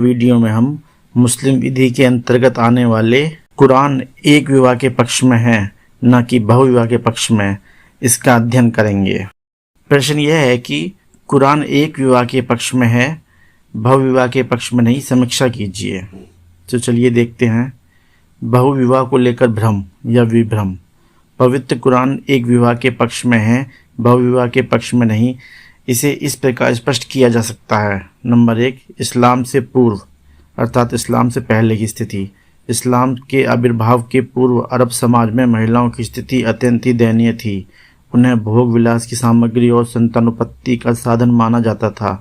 Video में हम मुस्लिम विधि के अंतर्गत आने वाले कुरान एक विवाह के पक्ष में है न कि बहुविवाह के पक्ष में, इसका अध्ययन करेंगे। प्रश्न यह है कि कुरान एक विवाह के पक्ष में है, बहुविवाह के पक्ष में नहीं, समीक्षा कीजिए। तो चलिए देखते हैं। बहुविवाह को लेकर भ्रम या विभ्रम। पवित्र कुरान एक विवाह के पक्ष में है, बहुविवाह के पक्ष में नहीं। इसे इस प्रकार स्पष्ट किया जा सकता है। नंबर 1, इस्लाम से पूर्व अर्थात इस्लाम से पहले की स्थिति। इस्लाम के आविर्भाव के पूर्व अरब समाज में महिलाओं की स्थिति अत्यंत ही दयनीय थी। उन्हें भोग विलास की सामग्री और संतानोत्पत्ति का साधन माना जाता था।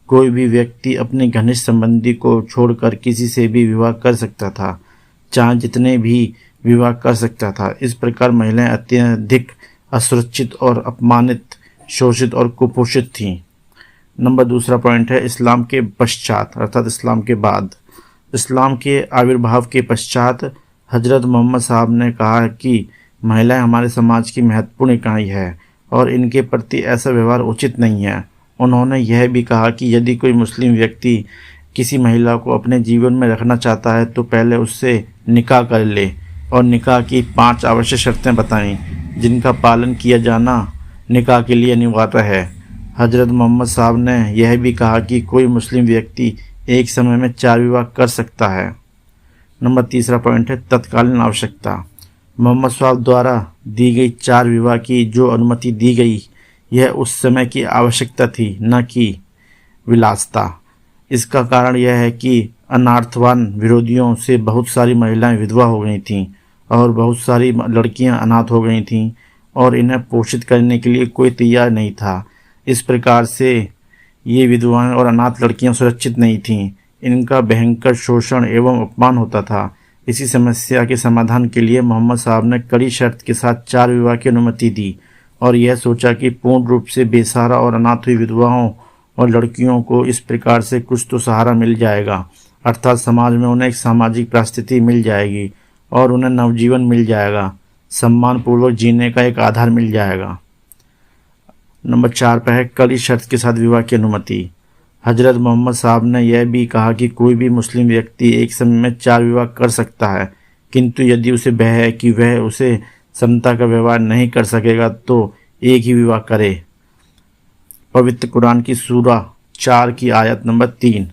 कोई भी व्यक्ति अपने घनिष्ठ संबंधी को छोड़कर किसी से भी विवाह कर सकता था, चाहे जितने भी विवाह कर सकता था। इस प्रकार महिलाएं अत्यधिक असुरक्षित और अपमानित, शोषित और कुपोषित थीं। नंबर 2 पॉइंट है इस्लाम के पश्चात अर्थात इस्लाम के बाद। इस्लाम के आविर्भाव के पश्चात हजरत मोहम्मद साहब ने कहा कि महिलाएं हमारे समाज की महत्वपूर्ण इकाई है और इनके प्रति ऐसा व्यवहार उचित नहीं है। उन्होंने यह भी कहा कि यदि कोई मुस्लिम व्यक्ति किसी महिला को अपने जीवन में रखना चाहता है तो पहले उससे निकाह कर ले और निकाह की 5 आवश्यक शर्तें बताईं, जिनका पालन किया जाना निकाह के लिए अनिवार्य है। हजरत मोहम्मद साहब ने यह भी कहा कि कोई मुस्लिम व्यक्ति एक समय में 4 विवाह कर सकता है। नंबर 3 पॉइंट है तत्कालीन आवश्यकता। मोहम्मद साहब द्वारा दी गई 4 विवाह की जो अनुमति दी गई, यह उस समय की आवश्यकता थी, न कि विलासिता। इसका कारण यह है कि अनार्थवान विरोधियों से बहुत सारी महिलाएं विधवा हो गई थीं और बहुत सारी लड़कियां अनाथ हो गई थीं और इन्हें पोषित करने के लिए कोई तैयार नहीं था। इस प्रकार से ये विधवाएं और अनाथ लड़कियां सुरक्षित नहीं थीं। इनका भयंकर शोषण एवं अपमान होता था। इसी समस्या के समाधान के लिए मोहम्मद साहब ने कड़ी शर्त के साथ 4 विवाह की अनुमति दी और यह सोचा कि पूर्ण रूप से बेसहारा और अनाथ हुई विधवाओं और लड़कियों को इस प्रकार से कुछ तो सहारा मिल जाएगा, अर्थात समाज में उन्हें एक सामाजिक परिस्थिति मिल जाएगी और उन्हें नवजीवन मिल जाएगा, सम्मान पूर्वक जीने का एक आधार मिल जाएगा। नंबर 4 पर है कड़ी शर्त के साथ विवाह की अनुमति। हजरत मोहम्मद साहब ने यह भी कहा कि कोई भी मुस्लिम व्यक्ति एक समय में 4 विवाह कर सकता है, किंतु यदि उसे भय है कि वह उसे समता का व्यवहार नहीं कर सकेगा तो एक ही विवाह करे। पवित्र कुरान की सूरा 4 की आयत नंबर 3।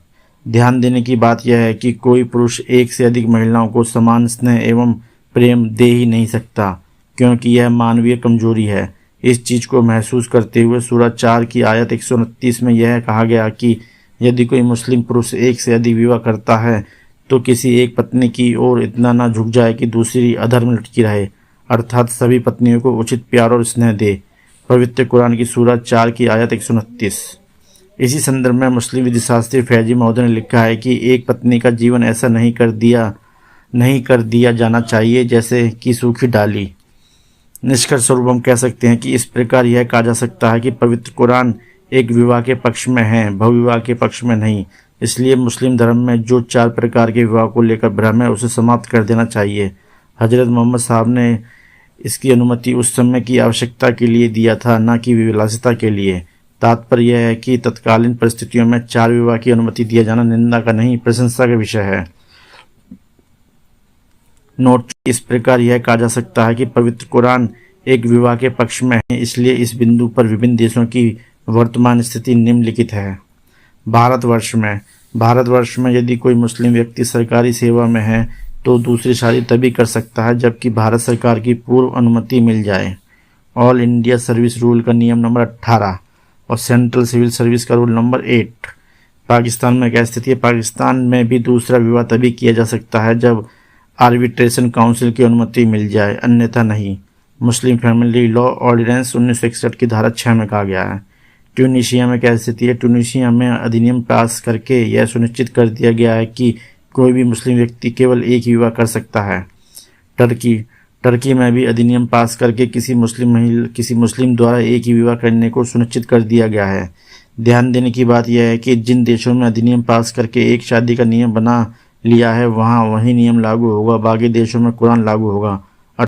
ध्यान देने की बात यह है कि कोई पुरुष एक से अधिक महिलाओं को समान स्नेह एवं प्रेम दे ही नहीं सकता, क्योंकि यह मानवीय कमजोरी है। इस चीज को महसूस करते हुए सूरा 4 की आयत 129 में यह कहा गया कि यदि कोई मुस्लिम पुरुष एक से अधिक विवाह करता है तो किसी एक पत्नी की ओर इतना ना झुक जाए कि दूसरी अधर में लटकी रहे, अर्थात सभी पत्नियों को उचित प्यार और स्नेह दे। पवित्र कुरान की सूरा 4 की आयत 129। इसी संदर्भ में मुस्लिम विधिशास्त्री फैजी महोदय ने लिखा है कि एक पत्नी का जीवन ऐसा नहीं कर दिया जाना चाहिए जैसे कि सूखी डाली। निष्कर्ष स्वरूप हम कह सकते हैं कि इस प्रकार यह कहा जा सकता है कि पवित्र कुरान एक विवाह के पक्ष में है, बहुविवाह के पक्ष में नहीं। इसलिए मुस्लिम धर्म में जो 4 प्रकार के विवाह को लेकर भ्रम है उसे समाप्त कर देना चाहिए। हजरत मोहम्मद साहब ने इसकी अनुमति उस समय की आवश्यकता के लिए दिया था, न कि विलासिता के लिए। तात्पर्य यह है कि तत्कालीन परिस्थितियों में 4 विवाह की अनुमति दिया जाना निंदा का नहीं, प्रशंसा का विषय है। नोट, इस प्रकार यह कहा जा सकता है कि पवित्र कुरान एक विवाह के पक्ष में है। इसलिए इस बिंदु पर विभिन्न देशों की वर्तमान स्थिति निम्नलिखित है। भारतवर्ष में यदि कोई मुस्लिम व्यक्ति सरकारी सेवा में है तो दूसरी शादी तभी कर सकता है जबकि भारत सरकार की पूर्व अनुमति मिल जाए। ऑल इंडिया सर्विस रूल का नियम नंबर 18 और सेंट्रल सिविल सर्विस का रूल नंबर 8। पाकिस्तान में क्या स्थिति है? पाकिस्तान में भी दूसरा विवाह तभी किया जा सकता है जब आर्बिट्रेशन काउंसिल की अनुमति मिल जाए, अन्यथा नहीं। मुस्लिम फैमिली लॉ ऑर्डिनेंस 1961 की धारा 6 में कहा गया है। ट्यूनीशिया में क्या स्थिति है? ट्यूनीशिया में अधिनियम पास करके यह सुनिश्चित कर दिया गया है कि कोई भी मुस्लिम व्यक्ति केवल एक ही विवाह कर सकता है। टर्की में भी अधिनियम पास करके किसी मुस्लिम द्वारा एक ही विवाह करने को सुनिश्चित कर दिया गया है। ध्यान देने की बात यह है कि जिन देशों में अधिनियम पास करके एक शादी का नियम बना लिया है वहाँ वही नियम लागू होगा, बाकी देशों में कुरान लागू होगा।